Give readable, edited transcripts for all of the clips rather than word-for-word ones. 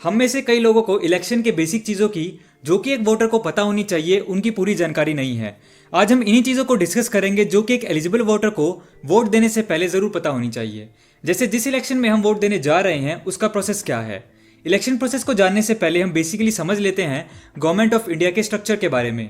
हम में से कई लोगों को इलेक्शन के बेसिक चीज़ों की, जो कि एक वोटर को पता होनी चाहिए, उनकी पूरी जानकारी नहीं है। आज हम इन्हीं चीज़ों को डिस्कस करेंगे जो कि एक एलिजिबल वोटर को वोट देने से पहले ज़रूर पता होनी चाहिए। जैसे जिस इलेक्शन में हम वोट देने जा रहे हैं उसका प्रोसेस क्या है। इलेक्शन प्रोसेस को जानने से पहले हम बेसिकली समझ लेते हैं गवर्नमेंट ऑफ इंडिया के स्ट्रक्चर के बारे में।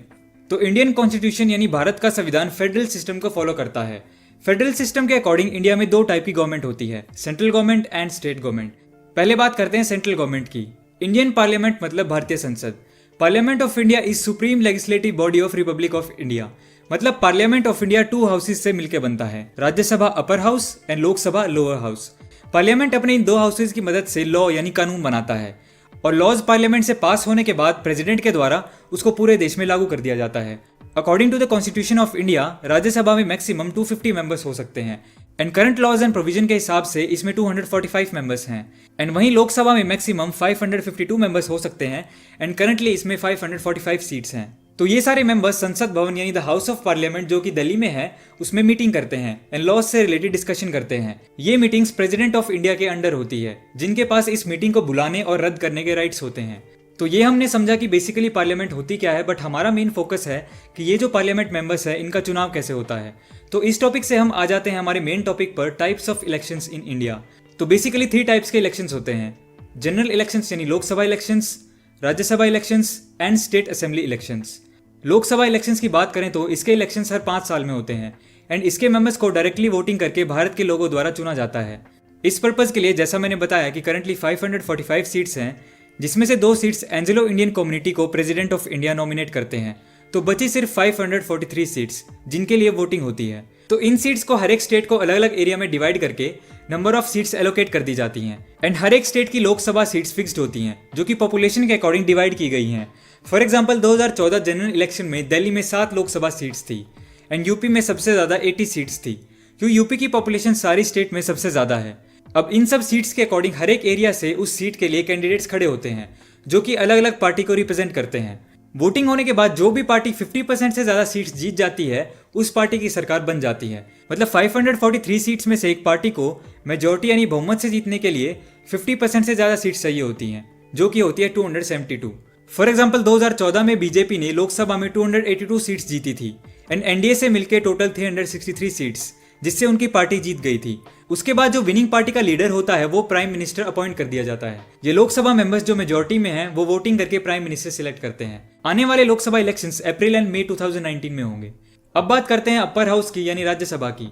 तो इंडियन कॉन्स्टिट्यूशन यानी भारत का संविधान फेडरल सिस्टम को फॉलो करता है। फेडरल सिस्टम के अकॉर्डिंग इंडिया में दो टाइप की गवर्नमेंट होती है, central government and state government. पहले बात करते हैं सेंट्रल गवर्नमेंट की। इंडियन पार्लियामेंट मतलब भारतीय संसद। Parliament of India is supreme legislative body of republic of India. मतलब parliament of India two houses से मिलकर बनता है, Rajya Sabha upper house and Lok Sabha lower house. Parliament अपने इन दो हाउसेज की मदद से लॉ यानी कानून बनाता है और लॉज पार्लियामेंट से पास होने के बाद प्रेसिडेंट के द्वारा उसको पूरे देश में लागू कर दिया जाता है। According to the constitution of India, Rajya Sabha में मैक्सिमम 250 मेंबर्स हो सकते हैं and current laws and provision के हिसाब से इसमें 245 मेंबर्स हैं। एंड वहीं लोकसभा में मैक्सिमम 552 मेंबर्स हो सकते हैं एंड करंटली इसमें 545 सीट्स हैं। तो ये सारे मेंबर्स संसद भवन यानी द हाउस ऑफ पार्लियामेंट जो कि दिल्ली में है उसमें मीटिंग करते हैं एंड लॉज से रिलेटेड डिस्कशन करते हैं। ये मीटिंग्स प्रेसिडेंट ऑफ इंडिया के अंडर होती है, जिनके पास इस मीटिंग को बुलाने और रद्द करने के राइट्स होते हैं। तो ये हमने समझा कि बेसिकली पार्लियामेंट होती क्या है, बट हमारा मेन फोकस है कि ये जो पार्लियामेंट मेंबर्स है इनका चुनाव कैसे होता है। तो इस टॉपिक से हम आ जाते हैं हमारे मेन टॉपिक पर, types of elections in India. तो बेसिकली 3 टाइप्स के इलेक्शंस होते हैं, जनरल इलेक्शंस यानी Lok Sabha elections, Rajya Sabha elections and state assembly elections. Lok Sabha elections की बात करें तो इसके इलेक्शंस हर 5 साल में होते हैं एंड इसके मेंबर्स को डायरेक्टली वोटिंग करके भारत के लोगों द्वारा चुना जाता है। इस पर्पज के लिए जैसा मैंने बताया कि करंटली 545 सीट्स हैं, जिसमें से 2 सीट्स एंग्लो इंडियन कम्युनिटी को प्रेसिडेंट ऑफ इंडिया नॉमिनेट करते हैं। तो बची सिर्फ 543 सीट्स जिनके लिए वोटिंग होती है। तो इन सीट्स को हर एक स्टेट को अलग अलग एरिया में डिवाइड करके नंबर ऑफ सीट्स एलोकेट कर दी जाती हैं एंड हर एक स्टेट की लोकसभा सीट्स फिक्स्ड होती हैं जो कि पॉपुलेशन के अकॉर्डिंग डिवाइड की गई हैं। फॉर एग्जाम्पल 2014 जनरल इलेक्शन में दिल्ली में 7 लोकसभा सीट्स थी एंड यूपी में सबसे ज्यादा 80 सीट्स थी, क्योंकि यूपी की पॉपुलेशन सारी स्टेट में सबसे ज्यादा है। अब इन सब सीट्स के अकॉर्डिंग हर एक एरिया से उस सीट के लिए कैंडिडेट्स खड़े होते हैं जो कि अलग अलग पार्टी को रिप्रेजेंट करते हैं। वोटिंग होने के बाद जो भी पार्टी 50% से ज्यादा सीट्स जीत जाती है उस पार्टी की सरकार बन जाती है। मतलब 543 सीट्स में से एक पार्टी को मेजॉरिटी यानी बहुमत से जीतने के लिए 50% से ज्यादा सीट्स चाहिए होती हैं, जो कि होती है 272। फॉर एग्जाम्पल 2014 में बीजेपी ने लोकसभा में 282 सीट्स जीती थी एंड एनडीए से मिलकर टोटल 363 सीट्स, जिससे उनकी पार्टी जीत गई थी। उसके बाद जो विनिंग पार्टी का लीडर होता है वो प्राइम मिनिस्टर अपॉइंट कर दिया जाता है। ये लोकसभा मेंबर्स जो मेजॉरिटी में हैं वो वोटिंग करके प्राइम मिनिस्टर सिलेक्ट करते हैं। आने वाले लोकसभा इलेक्शंस अप्रैल एंड मई 2019 में होंगे। अब बात करते हैं अपर हाउस की यानी राज्यसभा की।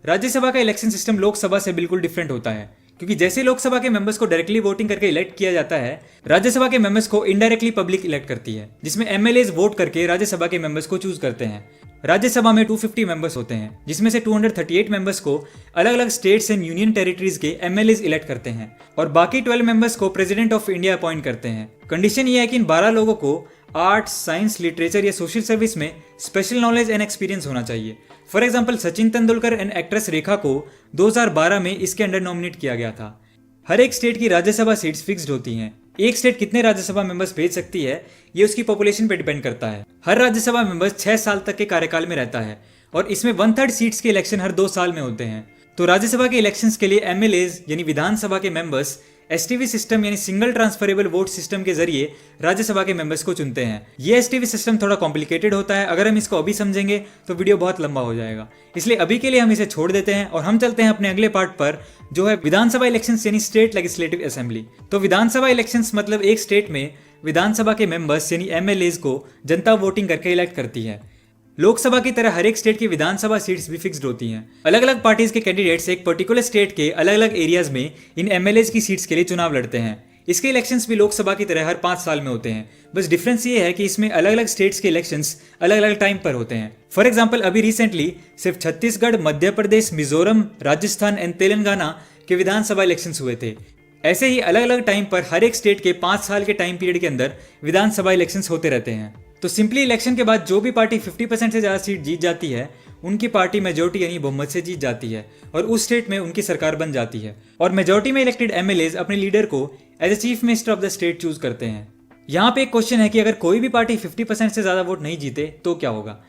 राज्यसभा का इलेक्शन सिस्टम लोकसभा से बिल्कुल डिफरेंट होता है, क्योंकि जैसे लोकसभा के मेंबर्स को डायरेक्टली वोटिंग करके इलेक्ट किया जाता है, राज्यसभा के मेंबर्स को इनडायरेक्टली पब्लिक इलेक्ट करती है, जिसमें एमएलएज वोट करके राज्यसभा के मेंबर्स को चूज करते हैं। राज्यसभा में 250 मेंबर्स होते हैं, जिसमें से 238 मेंबर्स को अलग अलग स्टेट्स एंड यूनियन टेरिटरीज के एमएलएज इलेक्ट करते हैं और बाकी 12 मेंबर्स को प्रेसिडेंट ऑफ इंडिया अपॉइंट करते हैं। कंडीशन ये है कि इन 12 लोगों को आर्ट्स, साइंस, लिटरेचर या सोशल सर्विस में स्पेशल नॉलेज एंड एक्सपीरियंस होना चाहिए। For example Sachin Tendulkar and actress Rekha को 2012 में इसके अंडर नॉमिनेट किया गया था। हर एक स्टेट की राज्यसभा सीट्स फिक्स्ड होती हैं। एक स्टेट कितने राज्यसभा मेंबर्स भेज सकती है ये उसकी पॉपुलेशन पे डिपेंड करता है। हर राज्यसभा मेंबर्स 6 साल तक के कार्यकाल में रहता है और इसमें 1/3 सीट्स के इलेक्शन हर 2 साल में होते हैं। तो राज्यसभा के इलेक्शंस के लिए एमएलएज यानी विधानसभा के मेंबर्स एसटीवी सिस्टम यानी सिंगल ट्रांसफरेबल वोट सिस्टम के जरिए राज्यसभा के मेंबर्स को चुनते हैं। ये एसटीवी सिस्टम थोड़ा कॉम्प्लिकेटेड होता है, अगर हम इसको अभी समझेंगे तो वीडियो बहुत लंबा हो जाएगा, इसलिए अभी के लिए हम इसे छोड़ देते हैं और हम चलते हैं अपने अगले पार्ट पर, जो है विधानसभा इलेक्शंस यानी स्टेट लेजिस्लेटिव असेंबली। तो विधानसभा इलेक्शंस मतलब एक स्टेट में विधानसभा के मेंबर्स यानी एमएलएज को जनता वोटिंग करके इलेक्ट करती है। लोकसभा की तरह हर एक स्टेट की विधानसभा सीट्स भी फिक्स्ड होती हैं। अलग अलग पार्टीज के कैंडिडेट्स एक पर्टिकुलर स्टेट के अलग अलग एरियाज में इन एमएलएज की सीट्स के लिए चुनाव लड़ते हैं। इसके इलेक्शंस भी लोकसभा की तरह हर 5 साल में होते हैं, बस डिफरेंस ये है कि इसमें अलग अलग स्टेट्स के इलेक्शंस अलग अलग टाइम पर होते हैं। फॉर एग्जाम्पल अभी रिसेंटली सिर्फ छत्तीसगढ़, मध्य प्रदेश, मिजोरम, राजस्थान एंड तेलंगाना के विधानसभा इलेक्शंस हुए थे। ऐसे ही अलग अलग टाइम पर हर एक स्टेट के 5 साल के टाइम पीरियड के अंदर विधानसभा इलेक्शंस होते रहते हैं। तो सिंपली इलेक्शन के बाद जो भी पार्टी 50% से ज़्यादा सीट जीत जाती है उनकी पार्टी मेजोरिटी यानी बहुमत से जीत जाती है और उस स्टेट में उनकी सरकार बन जाती है और मेजोरिटी में इलेक्टेड एमएलएज अपने लीडर को as a chief minister of the state choose करते हैं। यहाँ पे एक क्वेश्चन है कि अगर कोई भी पार्टी 50% से ज़्यादा वोट नहीं जीते तो क्या होगा।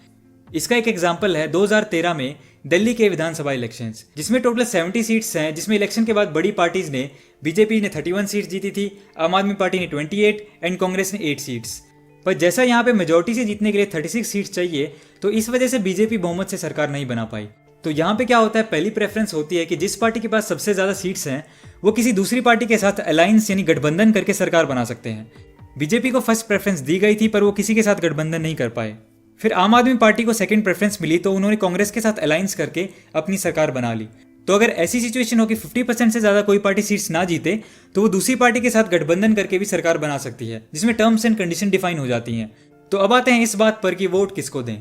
इसका एक एग्जाम्पल है 2013 में दिल्ली के विधानसभा इलेक्शंस, जिसमें टोटल 70 सीट्स हैं, जिसमें इलेक्शन के बाद बड़ी पार्टीज ने, बीजेपी ने 31 सीट्स जीती थी, आम आदमी पार्टी ने 28 एंड कांग्रेस ने 8 सीट्स। पर जैसा यहाँ पे मेजोरिटी से जीतने के लिए 36 सीट्स चाहिए, तो इस वजह से बीजेपी बहुमत से सरकार नहीं बना पाई। तो यहाँ पे क्या होता है, पहली प्रेफरेंस होती है कि जिस पार्टी के पास सबसे ज़्यादा सीट्स हैं वो किसी दूसरी पार्टी के साथ अलायंस यानी गठबंधन करके सरकार बना सकते हैं। बीजेपी को फर्स्ट प्रेफरेंस दी गई थी पर वो किसी के साथ गठबंधन नहीं कर पाए। फिर आम आदमी पार्टी को सेकंड प्रेफरेंस मिली तो उन्होंने कांग्रेस के साथ अलायंस करके अपनी सरकार बना ली। तो अगर ऐसी सिचुएशन हो कि 50% से ज़्यादा कोई पार्टी सीट्स ना जीते तो वो दूसरी पार्टी के साथ गठबंधन करके भी सरकार बना सकती है, जिसमें टर्म्स एंड कंडीशन डिफाइन हो जाती हैं। तो अब आते हैं इस बात पर कि वोट किसको दें।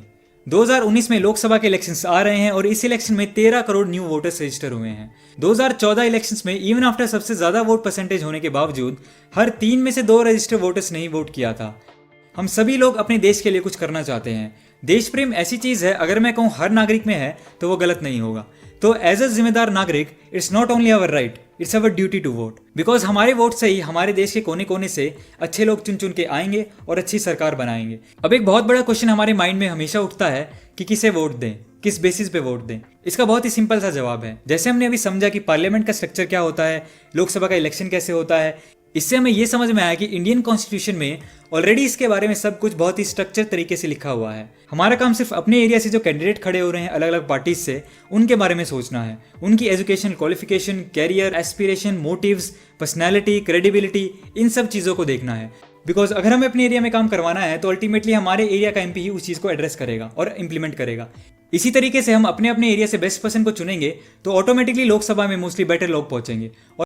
2019 में लोकसभा के इलेक्शंस आ रहे हैं और इस इलेक्शन में 13 करोड़ न्यू वोटर्स रजिस्टर हुए हैं। 2014 इलेक्शंस में इवन आफ्टर सबसे ज़्यादा वोट परसेंटेज होने के बावजूद हर 3 में से 2 रजिस्टर वोटर्स ने ही वोट किया था। हम सभी लोग अपने देश के लिए कुछ करना चाहते हैं। देश प्रेम ऐसी चीज़ है, अगर मैं कहूँ हर नागरिक में है तो वो गलत नहीं होगा। तो एज अ जिम्मेदार नागरिक, it's not only our right, it's our duty to vote. Because हमारे वोट से ही हमारे देश के कोने कोने से अच्छे लोग चुन चुन के आएंगे और अच्छी सरकार बनाएंगे। अब एक बहुत बड़ा क्वेश्चन हमारे माइंड में हमेशा उठता है कि किसे वोट दें, किस बेसिस पे वोट दें। इसका बहुत ही सिंपल सा जवाब है। जैसे हमने अभी समझा कि पार्लियामेंट का स्ट्रक्चर क्या होता है, लोकसभा का इलेक्शन कैसे होता है, इससे हमें ये समझ में आया कि इंडियन कॉन्स्टिट्यूशन में ऑलरेडी इसके बारे में सब कुछ बहुत ही स्ट्रक्चर तरीके से लिखा हुआ है। हमारा काम सिर्फ अपने एरिया से जो कैंडिडेट खड़े हो रहे हैं अलग अलग पार्टीज से, उनके बारे में सोचना है। उनकी education, qualification, career, aspiration, motives, personality, credibility, इन सब चीज़ों को देखना है। बिकॉज अगर हमें अपने एरिया में काम करवाना है तो अल्टीमेटली हमारे एरिया का एमपी ही उस चीज़ को एड्रेस करेगा और इम्प्लीमेंट करेगा। इसी तरीके से हम अपने अपने एरिया से बेस्ट पर्सन को चुनेंगे तो ऑटोमेटिकली लोकसभा में मोस्टली बेटर लोग पहुंचेंगे। और